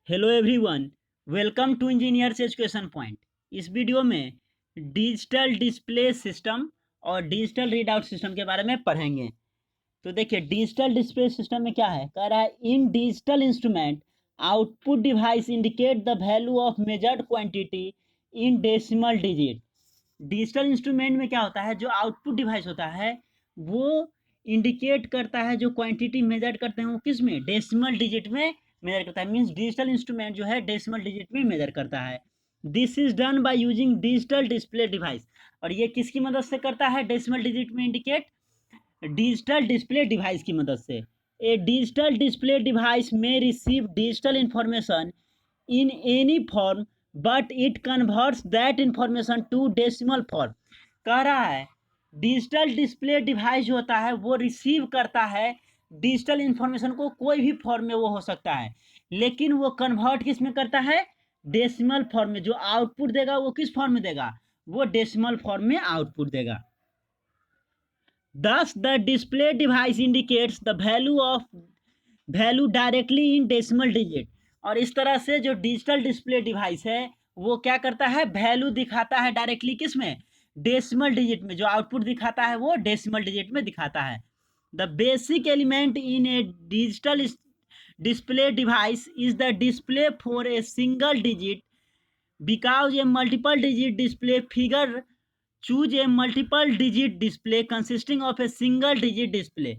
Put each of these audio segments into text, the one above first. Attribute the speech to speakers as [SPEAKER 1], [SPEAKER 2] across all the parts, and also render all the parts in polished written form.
[SPEAKER 1] Hello everyone, welcome to engineers education point. इस video में digital display system और digital readout system के बारे में पढ़ेंगे। तो देखिए, डिजिटल डिस्प्ले सिस्टम में क्या है, कह रहा है इन digital instrument output device indicate the value of measured quantity in decimal digit. Digital instrument में क्या होता है, जो आउटपुट डिवाइस होता है वो इंडिकेट करता है, जो क्वांटिटी मेजर करते हैं वो किस में, डेसिमल डिजिट में मेजर करता है। मींस डिजिटल इंस्ट्रूमेंट जो है डेसिमल डिजिट में मेजर करता है। This is done by using digital display device. और ये किसकी मदद से करता है डेसिमल डिजिट में इंडिकेट? डिजिटल डिस्प्ले डिवाइस की मदद से। ए डिजिटल डिस्प्ले डिवाइस में receive digital information in any form but it converts that information to decimal form। कह रहा है डिजिटल डिस्प्ले डिवाइस जो होता है वो रिसीव करता है डिजिटल इंफॉर्मेशन को, कोई भी फॉर्म में वो हो सकता है, लेकिन वो कन्वर्ट किस में करता है, डेसिमल फॉर्म में। जो आउटपुट देगा वो किस फॉर्म में देगा, वो डेसिमल फॉर्म में आउटपुट देगा। Thus the display device indicates the value directly in decimal digit. और इस तरह से जो डिजिटल डिस्प्ले डिवाइस है वो क्या करता है, वैल्यू दिखाता है डायरेक्टली किस में, डेसिमल डिजिट में। जो आउटपुट दिखाता है वो डेसिमल डिजिट में दिखाता है। The basic element in A digital display device is the display for a single digit because A multiple digit display figure choose a multiple digit display consisting of a single digit display.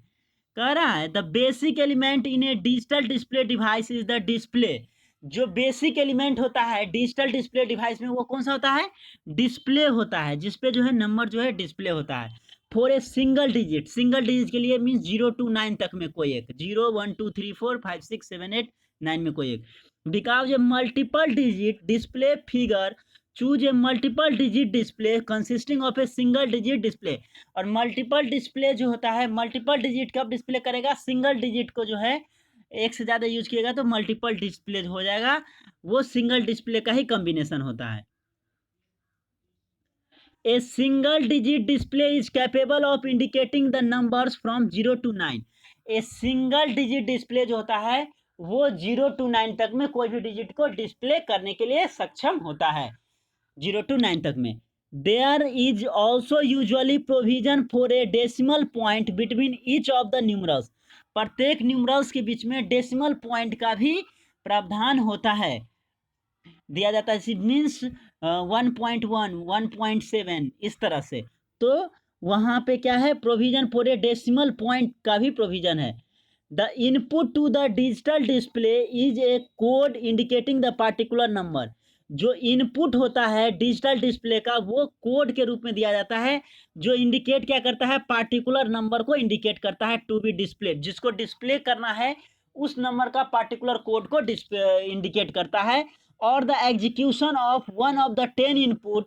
[SPEAKER 1] कह रहा है the basic element in A digital display device is the display. जो basic element होता है digital display device में वो कौन सा होता है, डिस्प्ले होता है, जिसपे जो है नंबर जो है डिस्प्ले होता है। For a single digit, single digit के लिए मीन्स 0 to 9 तक में कोई एक, 0 1 2 3 4 5 6 7 8 9 में कोई एक। Because A multiple digit display figure choose a multiple digit display consisting of a single digit display. और मल्टीपल डिस्प्ले जो होता है, मल्टीपल डिजिट कब डिस्प्ले करेगा, सिंगल डिजिट को जो है एक से ज़्यादा यूज किएगा तो मल्टीपल डिस्प्ले हो जाएगा, वो सिंगल डिस्प्ले का ही कॉम्बिनेशन होता है। A single digit display is capable of indicating the numbers from 0 to 9। A single digit display जो होता है वो 0 to 9 तक में कोई भी डिजिट को डिस्प्ले करने के लिए सक्षम होता है, 0 to 9 तक में। There is also usually provision for a decimal point between each of the numerals. प्रत्येक न्यूमरल्स के बीच में डेसिमल पॉइंट का भी प्रावधान होता है, दिया जाता है। मीन्स 1.1 1.7 इस तरह से। तो वहाँ पे क्या है, provision for a decimal point का भी प्रोविजन है। The input to the digital display is a code indicating the particular number. जो इनपुट होता है डिजिटल डिस्प्ले का वो कोड के रूप में दिया जाता है, जो इंडिकेट क्या करता है, पार्टिकुलर नंबर को इंडिकेट करता है टू बी डिस्प्ले। जिसको डिस्प्ले करना है उस नंबर का पार्टिकुलर कोड को इंडिकेट करता है। और the execution of one of the 10 input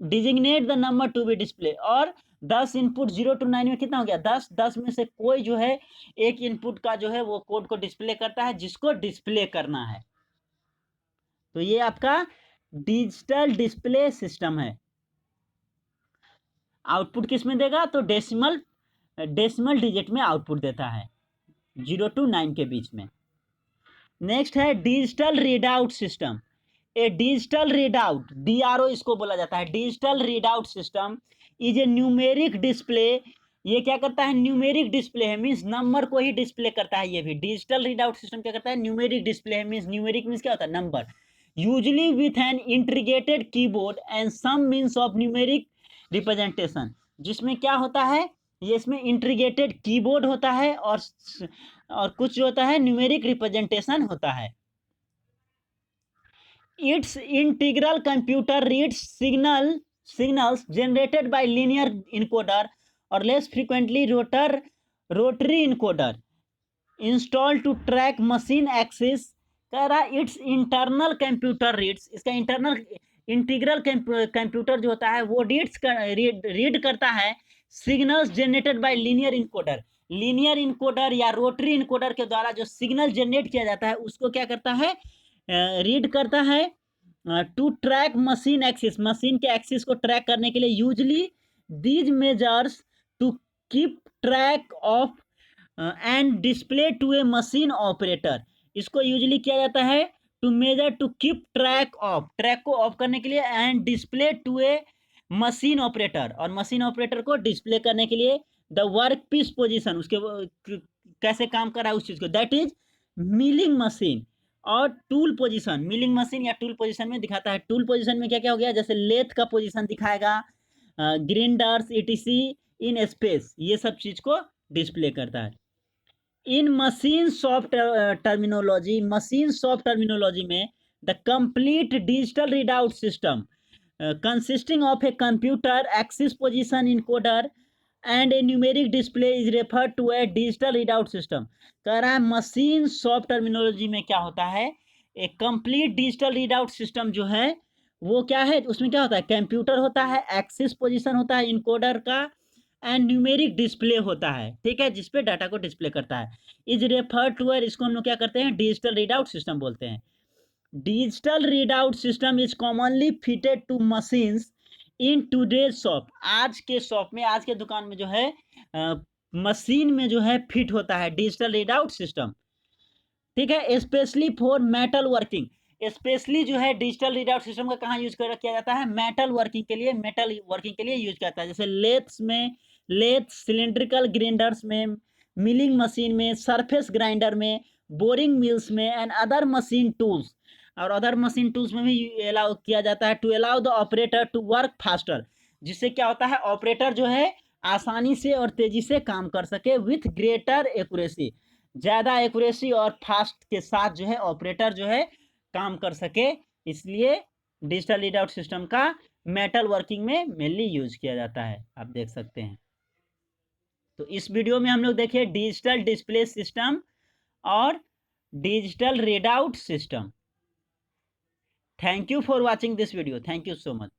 [SPEAKER 1] designate the number to be display. और 10 इनपुट 0 to 9 में कितना हो गया, 10, 10 में से कोई जो है एक इनपुट का जो है वो कोड को डिस्प्ले करता है जिसको डिस्प्ले करना है। तो ये आपका डिजिटल डिस्प्ले सिस्टम है। आउटपुट किस में देगा, तो डेसिमल डिजिट में आउटपुट देता है, 0 to 9 के बीच में। नेक्स्ट है डिजिटल रीडआउट सिस्टम। ए डिजिटल रीडआउट, DRO इसको बोला जाता है, digital readout system is a numeric display. ये क्या करता है, न्यूमेरिक डिस्प्ले है, मीन्स नंबर को ही डिस्प्ले करता है। ये भी डिजिटल रीडआउट सिस्टम क्या करता है, न्यूमेरिक डिस्प्ले है, मीन्स न्यूमेरिक मीन्स क्या होता है, number. Usually with an integrated keyboard and some means of numeric representation. जिसमें क्या होता है, ये इसमें इंटीग्रेटेड कीबोर्ड होता है और कुछ जो होता है न्यूमेरिक रिप्रेजेंटेशन होता है। It's integral computer reads signals generated by linear encoder or less frequently rotary encoder installed to track machine axis। कह रहा है इट्स इंटरनल कंप्यूटर रीड्स, इसका इंटरनल इंटीग्रल कंप्यूटर जो होता है वो रीड करता है signals generated by linear encoder. Linear encoder या रोटरी इनकोडर के द्वारा जो सिग्नल जनरेट किया जाता है उसको क्या करता है, रीड करता है to track machine axis, machine के एक्सिस को ट्रैक करने के लिए। Usually these measures to keep track of and display to a machine operator. इसको यूजली किया जाता है to measure to keep track को ऑफ करने के लिए and display to a machine operator, और मशीन ऑपरेटर को डिस्प्ले करने के लिए द वर्क पीस पोजिशन, उसके कैसे काम कर रहा है उस चीज़ को, दैट इज मिलिंग मशीन। और टूल पोजीशन, मिलिंग मशीन या टूल पोजीशन में दिखाता है। टूल पोजीशन में क्या क्या हो गया, जैसे लेथ का पोजीशन दिखाएगा, ग्रिंडर्स ईटीसी इन स्पेस, ये सब चीज़ को डिस्प्ले करता है। इन मशीन सॉफ्ट टर्मिनोलॉजी में the complete digital readout system consisting of a computer axis position encoder and a numeric display is referred to a digital readout system। कह रहा है मशीन सॉफ्ट टर्मिनोलॉजी में क्या होता है, एक कंप्लीट डिजिटल रीडआउट सिस्टम जो है वो क्या है, उसमें क्या होता है, कंप्यूटर होता है, एक्सिस पोजीशन होता है इनकोडर का, एंड न्यूमेरिक डिस्प्ले होता है, ठीक है, जिसपे डाटा को डिस्प्ले करता है। इज रेफर टू, इसको हम लोग क्या करते हैं, डिजिटल रीडआउट सिस्टम बोलते हैं। Digital readout system is commonly fitted to machines in today's shop. आज के शॉप में, आज के दुकान में जो है मशीन में जो है फिट होता है डिजिटल रीडआउट सिस्टम, ठीक है। Specially for metal working, specially जो है डिजिटल रीडआउट सिस्टम का कहाँ यूज किया जाता है, मेटल वर्किंग के लिए, मेटल वर्किंग के लिए यूज किया जाता है, जैसे लेथ्स में, लेथ सिलेंड्रिकल ग्राइंडर्स में, मिलिंग मशीन में, सरफेस ग्राइंडर में, बोरिंग मिल्स में एंड अदर मशीन टूल्स, और अदर मशीन टूल्स में भी अलाउ किया जाता है to allow the operator to work faster, जिससे क्या होता है, ऑपरेटर जो है आसानी से और तेजी से काम कर सके विथ ग्रेटर एक्यूरेसी, ज़्यादा एक्यूरेसी और फास्ट के साथ जो है ऑपरेटर जो है काम कर सके, इसलिए डिजिटल रीडआउट सिस्टम का मेटल वर्किंग में मेनली यूज किया जाता है, आप देख सकते हैं। तो इस वीडियो में हम लोग देखिए डिजिटल डिस्प्ले सिस्टम और digital readout system. Thank you for watching this video, thank you so much.